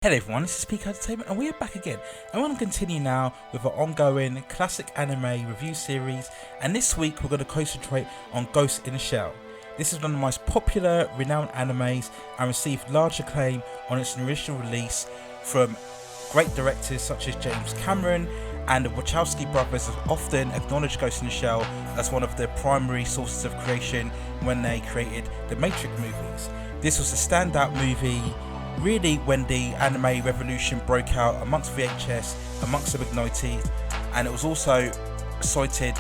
Hello everyone, this is Peak Entertainment and we are back again, and we're going to continue now with our ongoing classic anime review series, and this week we're going to concentrate on Ghost in the Shell. This is one of the most popular, renowned animes and received large acclaim on its original release from great directors such as James Cameron, and the Wachowski brothers have often acknowledged Ghost in the Shell as one of their primary sources of creation when they created the Matrix movies. This was a standout movie really when the anime revolution broke out amongst VHS, amongst the Mignotis, and it was also cited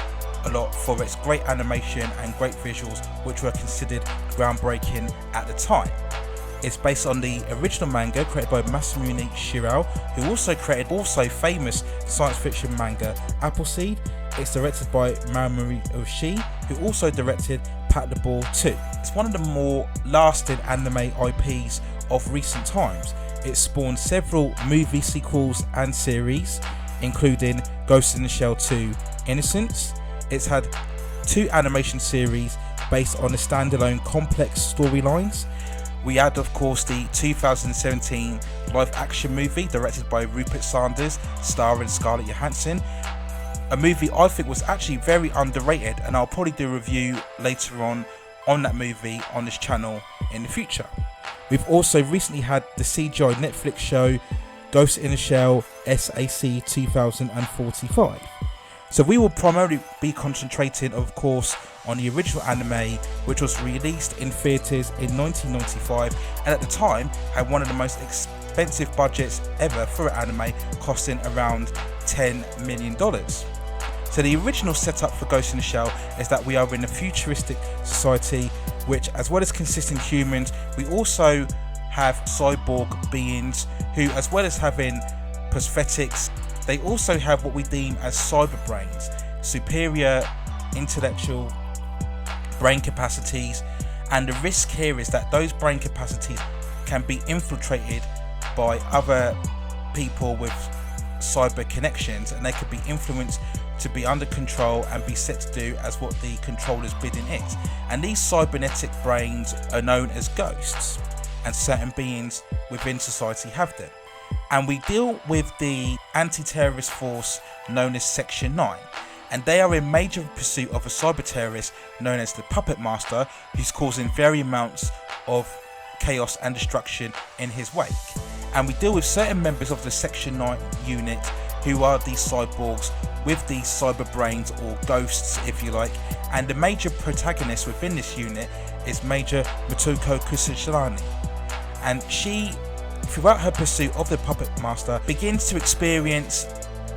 a lot for its great animation and great visuals, which were considered groundbreaking at the time. It's based on the original manga created by Masamune Shirow, who also created famous science fiction manga Appleseed. It's directed by Masamune Shirow, who also directed Patlabor 2. It's one of the more lasting anime IPs of recent times. It spawned several movie sequels and series, including Ghost in the Shell 2 Innocence. It's had 2 animation series based on the standalone complex storylines. We had, of course, the 2017 live action movie directed by Rupert Sanders, starring Scarlett Johansson. A movie I think was actually very underrated, and I'll probably do a review later on that movie on this channel in the future. We've also recently had the CGI Netflix show Ghost in the Shell SAC 2045. So we will primarily be concentrating, of course, on the original anime, which was released in theatres in 1995 and at the time had one of the most expensive budgets ever for an anime, costing around $10 million. So the original setup for Ghost in the Shell is that we are in a futuristic society which, as well as consisting humans, we also have cyborg beings who, as well as having prosthetics, they also have what we deem as cyber brains, superior intellectual brain capacities, and the risk here is that those brain capacities can be infiltrated by other people with cyber connections, and they could be influenced to be under control and be set to do as what the controller's bidding is. And these cybernetic brains are known as ghosts, and certain beings within society have them. And we deal with the anti-terrorist force known as Section 9, and they are in major pursuit of a cyber terrorist known as the Puppet Master, who's causing varying amounts of chaos and destruction in his wake. And we deal with certain members of the Section 9 unit who are these cyborgs with these cyber brains, or ghosts if you like, and the major protagonist within this unit is Major Kusangai, and she, throughout her pursuit of the Puppet Master, begins to experience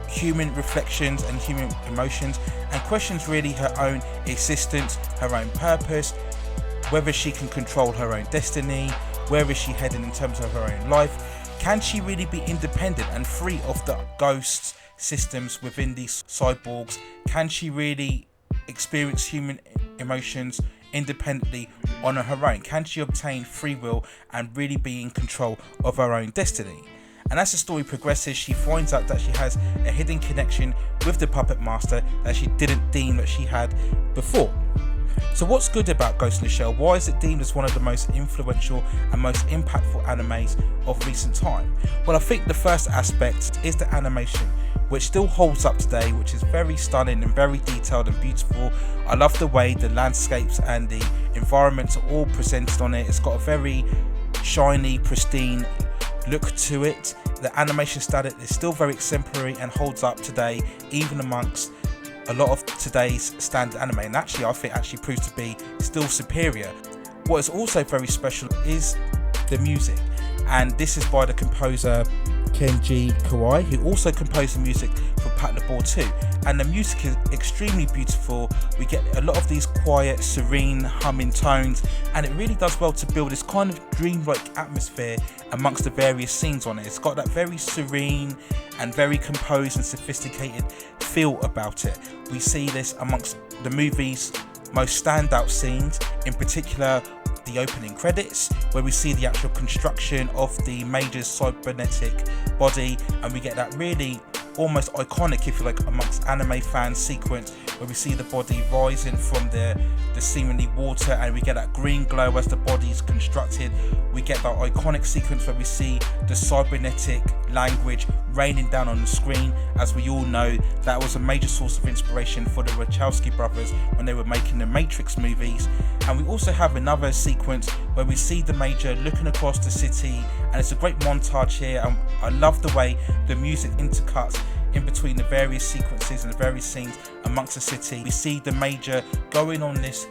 human reflections and human emotions, and questions really her own existence, her own purpose, whether she can control her own destiny, where is she heading in terms of her own life, can she really be independent and free of the ghosts systems within these cyborgs, can she really experience human emotions independently on her own, can she obtain free will and really be in control of her own destiny. And as the story progresses, she finds out that she has a hidden connection with the Puppet Master that she didn't deem that she had before. So what's good about Ghost in the Shell? Why is it deemed as one of the most influential and most impactful animes of recent time? Well, I think the first aspect is the animation, which still holds up today, which is very stunning and very detailed and beautiful. I love the way the landscapes and the environments are all presented on it. It's got a very shiny, pristine look to it. The animation style is still very exemplary and holds up today, even amongst a lot of today's standard anime, and actually I think actually proves to be still superior. What is also very special is the music, and this is by the composer Kenji Kawai, who also composed the music for Patlabor 2, and the music is extremely beautiful. We get a lot of these quiet, serene, humming tones, and it really does well to build this kind of dreamlike atmosphere amongst the various scenes on it. It's got that very serene and very composed and sophisticated feel about it. We see this amongst the movie's most standout scenes, in particular the opening credits, where we see the actual construction of the Major's cybernetic body, and we get that really almost iconic, if you like, amongst anime fans sequence where we see the body rising from the seemingly water, and we get that green glow as the body's constructed. We get that iconic sequence where we see the cybernetic language raining down on the screen. As we all know, that was a major source of inspiration for the Wachowski brothers when they were making the Matrix movies. And we also have another sequence where we see the Major looking across the city, and it's a great montage here, and I love the way the music intercuts in between the various sequences and the various scenes amongst the city. We see the Major going on this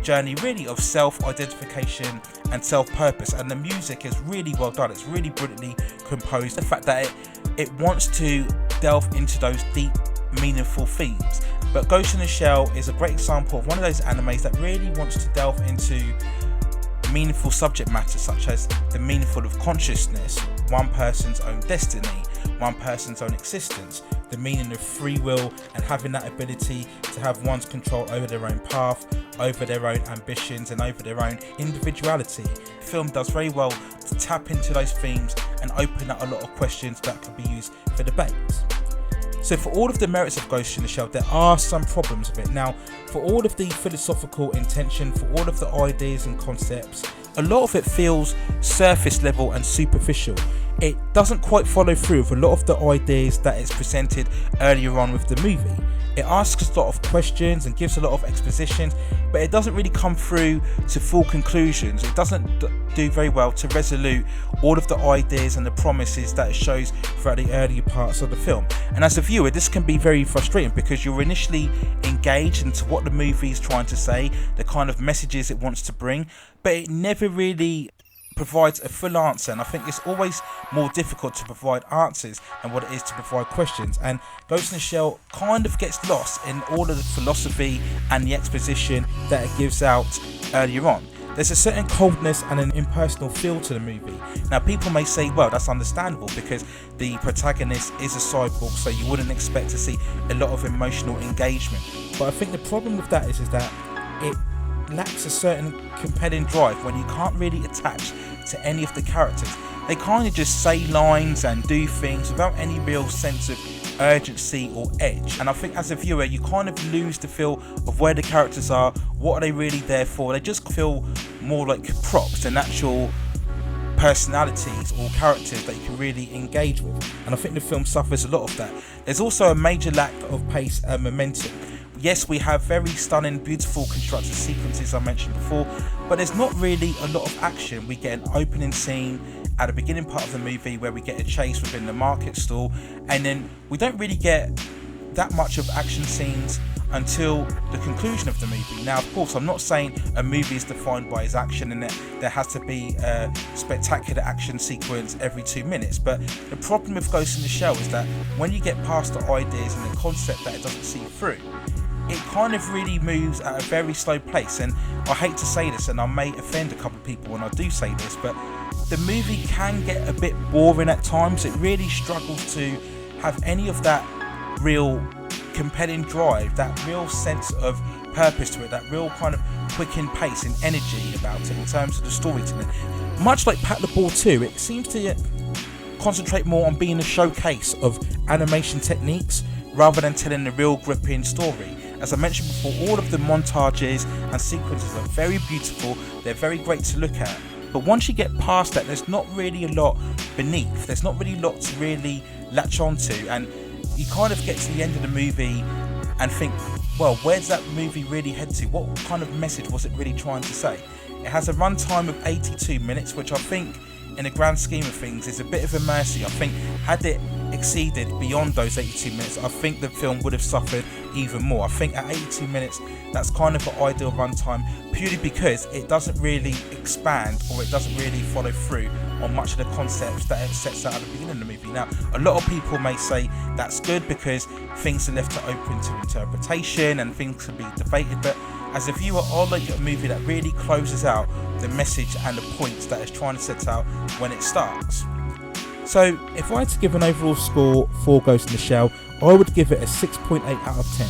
journey really of self-identification and self-purpose, and the music is really well done. It's really brilliantly composed. The fact that it wants to delve into those deep, meaningful themes. But Ghost in the Shell is a great example of one of those animes that really wants to delve into meaningful subject matter, such as the meaningful of consciousness, one person's own destiny, one person's own existence, the meaning of free will, and having that ability to have one's control over their own path, over their own ambitions, and over their own individuality. The film does very well to tap into those themes and open up a lot of questions that can be used for debate. So for all of the merits of Ghost in the Shell, there are some problems with it. Now, for all of the philosophical intention, for all of the ideas and concepts, a lot of it feels surface level and superficial. It doesn't quite follow through with a lot of the ideas that it's presented earlier on with the movie. It asks a lot of questions and gives a lot of expositions, but it doesn't really come through to full conclusions. It doesn't do very well to resolute all of the ideas and the promises that it shows throughout the earlier parts of the film. And as a viewer, this can be very frustrating because you're initially engaged into what the movie is trying to say, the kind of messages it wants to bring, but it never really provides a full answer. And I think it's always more difficult to provide answers than what it is to provide questions, and Ghost in the Shell kind of gets lost in all of the philosophy and the exposition that it gives out earlier on. There's a certain coldness and an impersonal feel to the movie. Now, people may say, well, that's understandable because the protagonist is a cyborg, so you wouldn't expect to see a lot of emotional engagement. But I think the problem with that is that it lacks a certain compelling drive when you can't really attach to any of the characters. They kind of just say lines and do things without any real sense of urgency or edge. And I think as a viewer, you kind of lose the feel of where the characters are, what are they really there for. They just feel more like props than actual personalities or characters that you can really engage with. And I think the film suffers a lot of that. There's also a major lack of pace and momentum. Yes, we have very stunning, beautiful constructed sequences I mentioned before, but there's not really a lot of action. We get an opening scene at the beginning part of the movie where we get a chase within the market stall, and then we don't really get that much of action scenes until the conclusion of the movie. Now, of course, I'm not saying a movie is defined by its action and that there has to be a spectacular action sequence every 2 minutes, but the problem with Ghost in the Shell is that when you get past the ideas and the concept that it doesn't see through, it kind of really moves at a very slow pace. And I hate to say this, and I may offend a couple of people when I do say this, but the movie can get a bit boring at times. It really struggles to have any of that real compelling drive, that real sense of purpose to it, that real kind of quickened pace and energy about it in terms of the storytelling. Much like Patlabor 2, it seems to concentrate more on being a showcase of animation techniques rather than telling a real gripping story. As I mentioned before, all of the montages and sequences are very beautiful, they're very great to look at, but once you get past that, there's not really a lot beneath, there's not really a lot to really latch onto, and you kind of get to the end of the movie and think, well, where does that movie really head to? What kind of message was it really trying to say? It has a runtime of 82 minutes, which I think in the grand scheme of things is a bit of a mercy. I think had it exceeded beyond those 82 minutes, I think the film would have suffered even more. I think at 82 minutes, that's kind of an ideal runtime, purely because it doesn't really expand or it doesn't really follow through on much of the concepts that it sets out at the beginning of the movie. Now, a lot of people may say that's good because things are left open to interpretation and things can be debated, but as a viewer, I like a movie that really closes out the message and the points that it's trying to set out when it starts. So if I had to give an overall score for Ghost in the Shell, I would give it a 6.8 out of 10.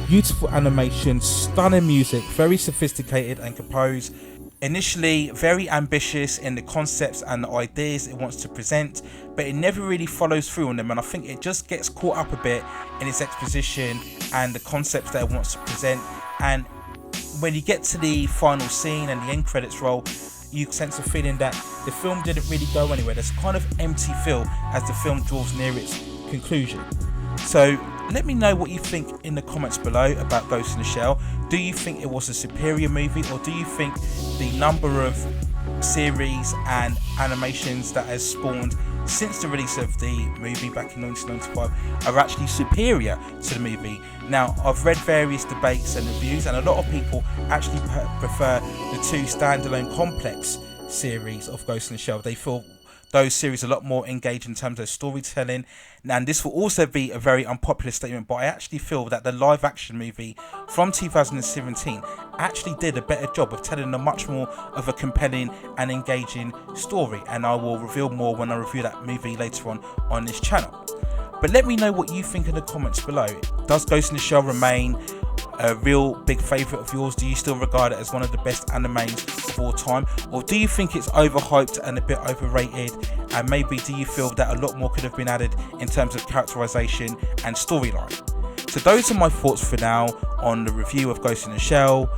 Beautiful animation, stunning music, very sophisticated and composed. Initially very ambitious in the concepts and the ideas it wants to present, but it never really follows through on them, and I think it just gets caught up a bit in its exposition and the concepts that it wants to present. And when you get to the final scene and the end credits roll, you sense a feeling that the film didn't really go anywhere. There's a kind of empty feel as the film draws near its conclusion. So let me know what you think in the comments below about Ghost in the Shell. Do you think it was a superior movie, or do you think the number of series and animations that has spawned since the release of the movie back in 1995 are actually superior to the movie? Now, I've read various debates and reviews, and a lot of people actually prefer the two standalone complex series of Ghost in the Shell. They feel those series a lot more engaged in terms of storytelling, and this will also be a very unpopular statement, but I actually feel that the live action movie from 2017 actually did a better job of telling a much more of a compelling and engaging story, and I will reveal more when I review that movie later on this channel. But let me know what you think in the comments below. Does Ghost in the Shell remain a real big favourite of yours? Do you still regard it as one of the best animes of all time, or do you think it's overhyped and a bit overrated, and maybe do you feel that a lot more could have been added in terms of characterization and storyline? So those are my thoughts for now on the review of Ghost in the Shell.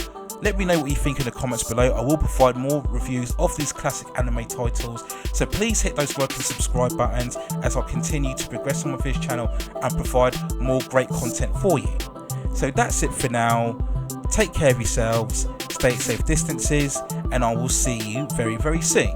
Let me know what you think in the comments below. I will provide more reviews of these classic anime titles, so please hit those like and subscribe buttons as I continue to progress on with this channel and provide more great content for you. So that's it for now. Take care of yourselves, stay at safe distances, and I will see you very, very soon.